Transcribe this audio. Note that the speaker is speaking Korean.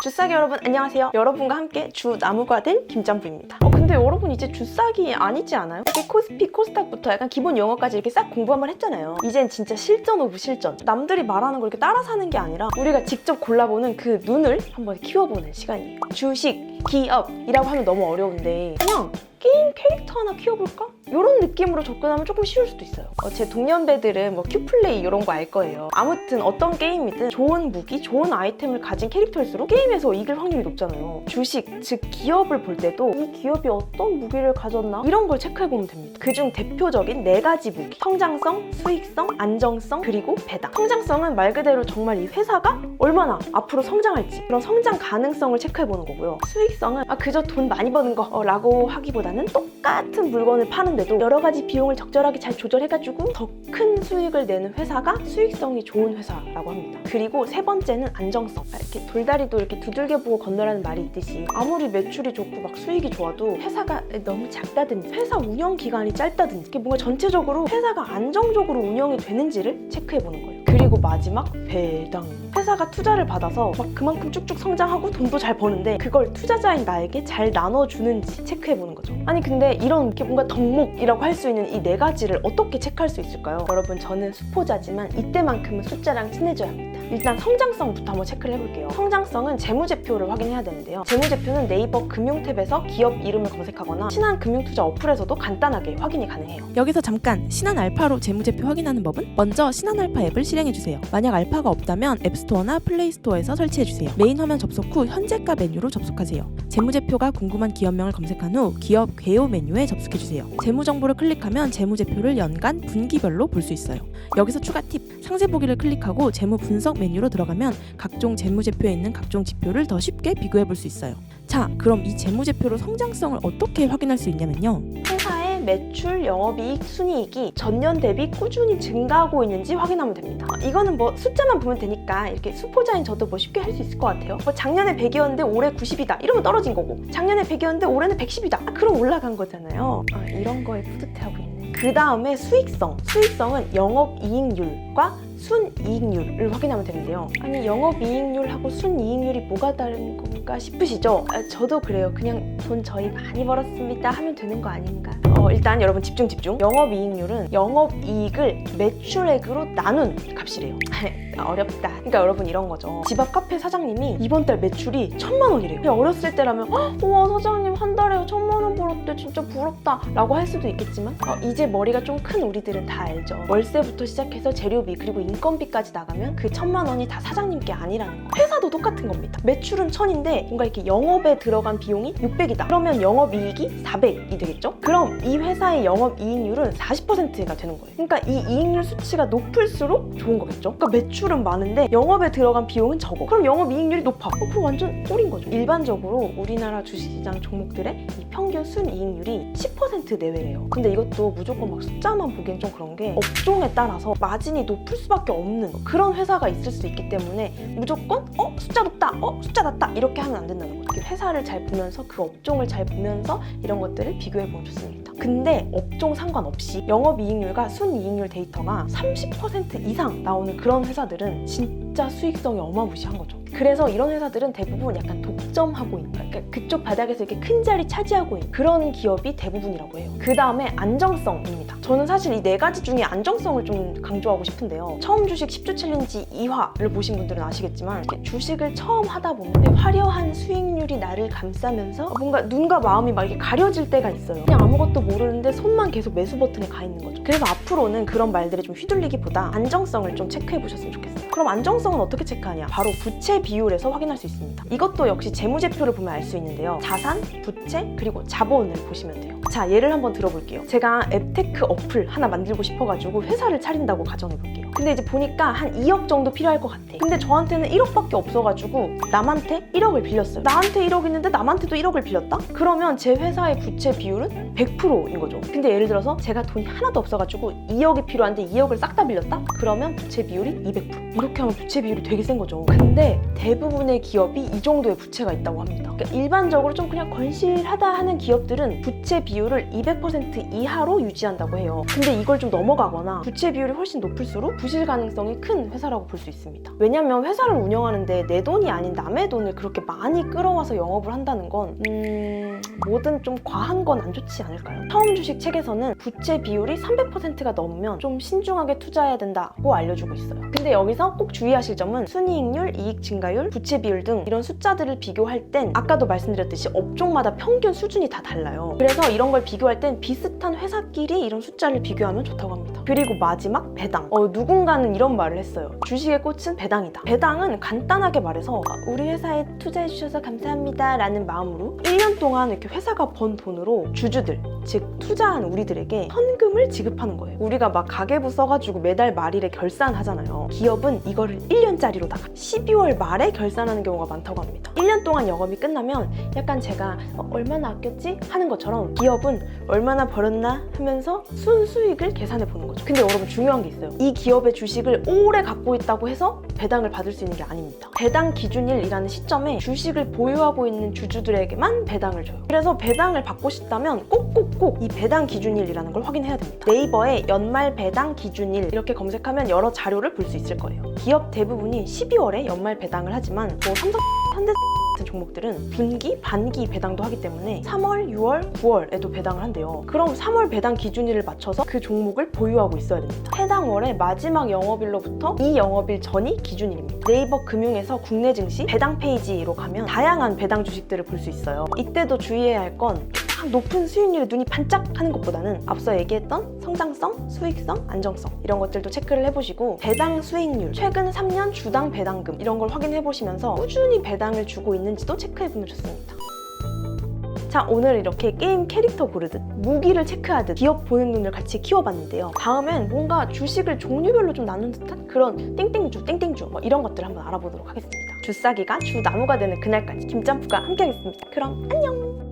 주싸기 여러분 안녕하세요. 여러분과 함께 주 나무가 된 김짬부입니다. 근데 여러분 이제 주싸기 아니지 않아요? 이렇게 코스피, 코스닥부터 약간 기본 영어까지 이렇게 싹 공부 한번 했잖아요. 이젠 진짜 실전 오브 실전. 남들이 말하는 걸 이렇게 따라 사는 게 아니라 우리가 직접 골라보는 그 눈을 한번 키워보는 시간이에요. 주식, 기업이라고 하면 너무 어려운데 그냥 게임 캐릭터 하나 키워볼까? 이런 느낌으로 접근하면 조금 쉬울 수도 있어요. 제 동년배들은 뭐 큐플레이 이런 거 알 거예요. 아무튼 어떤 게임이든 좋은 무기, 좋은 아이템을 가진 캐릭터일수록 게임에서 이길 확률이 높잖아요. 주식, 즉 기업을 볼 때도 이 기업이 어떤 무기를 가졌나? 이런 걸 체크해보면 됩니다. 그중 대표적인 4가지 무기. 성장성, 수익성, 안정성, 그리고 배당. 성장성은 말 그대로 정말 이 회사가 얼마나 앞으로 성장할지 그런 성장 가능성을 체크해보는 거고요. 수익성은 그저 돈 많이 버는 거라고 하기보다는 똑같은 물건을 파는데도 여러 가지 비용을 적절하게 잘 조절해가지고 더 큰 수익을 내는 회사가 수익성이 좋은 회사라고 합니다. 그리고 세 번째는 안정성. 이렇게 돌다리도 이렇게 두들겨 보고 건너라는 말이 있듯이 아무리 매출이 좋고 막 수익이 좋아도 회사가 너무 작다든지 회사 운영 기간이 짧다든지 이렇게 뭔가 전체적으로 회사가 안정적으로 운영이 되는지를 체크해보는 거예요. 그리고 마지막 배당. 회사가 투자를 받아서 막 그만큼 쭉쭉 성장하고 돈도 잘 버는데 그걸 투자자인 나에게 잘 나눠주는지 체크해보는 거죠. 아니 근데 이런 게 뭔가 덕목이라고 할 수 있는 이 4가지를 어떻게 체크할 수 있을까요? 여러분 저는 수포자지만 이때만큼은 숫자랑 친해져야 합니다. 일단 성장성부터 한번 체크를 해볼게요. 성장성은 재무제표를 확인해야 되는데요. 재무제표는 네이버 금융탭에서 기업 이름을 검색하거나 신한금융투자 어플에서도 간단하게 확인이 가능해요. 여기서 잠깐 신한알파로 재무제표 확인하는 법은 먼저 신한알파 앱을 실행해주세요. 만약 알파가 없다면 앱스토어나 플레이스토어에서 설치해주세요. 메인 화면 접속 후 현재가 메뉴로 접속하세요. 재무제표가 궁금한 기업명을 검색한 후 기업 개요 메뉴에 접속해주세요. 재무정보를 클릭하면 재무제표를 연간, 분기별로 볼 수 있어요. 여기서 추가 팁! 상세 보기를 클릭하고 재무 분석 메뉴로 들어가면 각종 재무제표에 있는 각종 지표를 더 쉽게 비교해 볼 수 있어요. 자, 그럼 이 재무제표로 성장성을 어떻게 확인할 수 있냐면요. 회사의 매출, 영업이익, 순이익이 전년 대비 꾸준히 증가하고 있는지 확인하면 됩니다. 이거는 뭐 숫자만 보면 되니까 이렇게 수포자인 저도 뭐 쉽게 할 수 있을 것 같아요. 작년에 100이었는데 올해 90이다 이러면 떨어진 거고, 작년에 100이었는데 올해는 110이다 그럼 올라간 거잖아요. 이런 거에 뿌듯해하고 있네. 그 다음에 수익성. 수익성은 영업이익률과 순이익률을 확인하면 되는데요. 아니 영업이익률하고 순이익률이 뭐가 다른 건가 싶으시죠? 저도 그래요. 그냥 돈 저희 많이 벌었습니다 하면 되는 거 아닌가? 일단 여러분 집중. 영업이익률은 영업이익을 매출액으로 나눈 값이래요. 어렵다. 그러니까 여러분 이런 거죠. 집 앞 카페 사장님이 이번 달 매출이 1000만 원이래요. 그냥 어렸을 때라면 우와 사장님 한 달에 1000만 원 벌었대 진짜 부럽다 라고 할 수도 있겠지만 이제 머리가 좀 큰 우리들은 다 알죠. 월세부터 시작해서 재료비 그리고 인건비까지 나가면 그 1000만 원이 다 사장님께 아니라는 거. 회사도 똑같은 겁니다. 매출은 1000인데 뭔가 이렇게 영업에 들어간 비용이 600이다. 그러면 영업이익이 400이 되겠죠? 그럼 이 회사의 영업이익률은 40%가 되는 거예요. 그러니까 이 이익률 수치가 높을수록 좋은 거겠죠? 그러니까 매출은 많은데 영업에 들어간 비용은 적어. 그럼 영업이익률이 높아. 그럼 완전 꿀인 거죠. 일반적으로 우리나라 주식시장 종목들의 이 평균 순이익률이 10% 내외래요. 근데 이것도 무조건 막 숫자만 보기엔 좀 그런 게 업종에 따라서 마진이 높을 수밖에 없는 그런 회사가 있을 수 있기 때문에 무조건 숫자 높다, 숫자 낮다 이렇게 하면 안 된다는 거죠. 회사를 잘 보면서 그 업종을 잘 보면서 이런 것들을 비교해보면 좋습니다. 근데 업종 상관없이 영업이익률과 순이익률 데이터가 30% 이상 나오는 그런 회사들은 진짜 수익성이 어마무시한 거죠. 그래서 이런 회사들은 대부분 약간 독점하고 있는, 그러니까 그쪽 바닥에서 이렇게 큰 자리 차지하고 있는 그런 기업이 대부분이라고 해요. 그 다음에 안정성입니다. 저는 사실 이 4가지 중에 안정성을 좀 강조하고 싶은데요. 처음 주식 10주 챌린지 2화를 보신 분들은 아시겠지만 주식을 처음 하다 보면 화려한 수익률이 나를 감싸면서 뭔가 눈과 마음이 막 이렇게 가려질 때가 있어요. 그냥 아무것도 모르는데 손만 계속 매수 버튼에 가 있는 거죠. 그래서 앞으로는 그런 말들에 좀 휘둘리기보다 안정성을 좀 체크해 보셨으면 좋겠어요. 그럼 안정성은 어떻게 체크하냐? 바로 부채 비율에서 확인할 수 있습니다. 이것도 역시 재무제표를 보면 알 수 있는데요. 자산, 부채, 그리고 자본을 보시면 돼요. 자, 예를 한번 들어볼게요. 제가 앱테크 어플 하나 만들고 싶어가지고 회사를 차린다고 가정해볼게요. 근데 이제 보니까 한 2억 정도 필요할 것 같아. 근데 저한테는 1억밖에 없어가지고 남한테 1억을 빌렸어요. 나한테 1억 있는데 남한테도 1억을 빌렸다? 그러면 제 회사의 부채 비율은 100%인 거죠. 근데 예를 들어서 제가 돈이 하나도 없어가지고 2억이 필요한데 2억을 싹 다 빌렸다? 그러면 부채 비율이 200%. 이렇게 하면 부채 비율이 되게 센 거죠. 근데 대부분의 기업이 이 정도의 부채가 있다고 합니다. 그러니까 일반적으로 좀 그냥 건실하다 하는 기업들은 부채 비율을 200% 이하로 유지한다고 해요. 근데 이걸 좀 넘어가거나 부채 비율이 훨씬 높을수록 부실 가능성이 큰 회사라고 볼 수 있습니다. 왜냐면 회사를 운영하는데 내 돈이 아닌 남의 돈을 그렇게 많이 끌어와서 영업을 한다는 건 뭐든 좀 과한 건 안 좋지 않을까요? 처음 주식 책에서는 부채 비율이 300%가 넘으면 좀 신중하게 투자해야 된다고 알려주고 있어요. 근데 여기서 꼭 주의하실 점은 순이익률, 이익 증가율, 부채 비율 등 이런 숫자들을 비교할 땐 아까도 말씀드렸듯이 업종마다 평균 수준이 다 달라요. 그래서 이런 걸 비교할 땐 비슷한 회사끼리 이런 숫자를 비교하면 좋다고 합니다. 그리고 마지막 배당. 누군가는 이런 말을 했어요. 주식의 꽃은 배당이다. 배당은 간단하게 말해서 우리 회사에 투자해주셔서 감사합니다 라는 마음으로 1년 동안 이렇게 회사가 번 돈으로 주주들, 즉 투자한 우리들에게 현금을 지급하는 거예요. 우리가 막 가계부 써가지고 매달 말일에 결산하잖아요. 기업은 이거를 1년짜리로다가 12월 말에 결산하는 경우가 많다고 합니다. 1년 동안 영업이 끝나면 약간 제가 얼마나 아꼈지? 하는 것처럼 기업은 얼마나 벌었나 하면서 순수익을 계산해 보는 거죠. 근데 여러분 중요한 게 있어요. 이 기업의 주식을 오래 갖고 있다고 해서 배당을 받을 수 있는 게 아닙니다. 배당 기준일이라는 시점에 주식을 보유하고 있는 주주들에게만 배당을 줘요. 그래서 배당을 받고 싶다면 꼭꼭꼭 이 배당 기준일이라는 걸 확인해야 됩니다. 네이버에 연말 배당 기준일 이렇게 검색하면 여러 자료를 볼 수 있을 거예요. 기업 대부분이 12월에 연말 배당을 하지만 뭐 삼성, 현대 같은 종목들은 분기, 반기 배당도 하기 때문에 3월, 6월, 9월에도 배당을 한대요. 그럼 3월 배당 기준일을 맞춰서 그 종목을 보유하고 있어야 됩니다. 해당 월의 마지막 영업일로부터 이 영업일 전이 기준일입니다. 네이버 금융에서 국내 증시 배당 페이지로 가면 다양한 배당 주식들을 볼 수 있어요. 이때도 주의해야 할 건 높은 수익률에 눈이 반짝하는 것보다는 앞서 얘기했던 성장성, 수익성, 안정성 이런 것들도 체크를 해보시고 배당 수익률, 최근 3년 주당 배당금 이런 걸 확인해보시면서 꾸준히 배당을 주고 있는지도 체크해보면 좋습니다. 자, 오늘 이렇게 게임 캐릭터 고르듯 무기를 체크하듯 기업 보는 눈을 같이 키워봤는데요. 다음엔 뭔가 주식을 종류별로 좀 나눈 듯한 그런 땡땡주, 땡땡주 뭐 이런 것들을 한번 알아보도록 하겠습니다. 주싸기가 주나무가 되는 그날까지 김짬프가 함께하겠습니다. 그럼 안녕!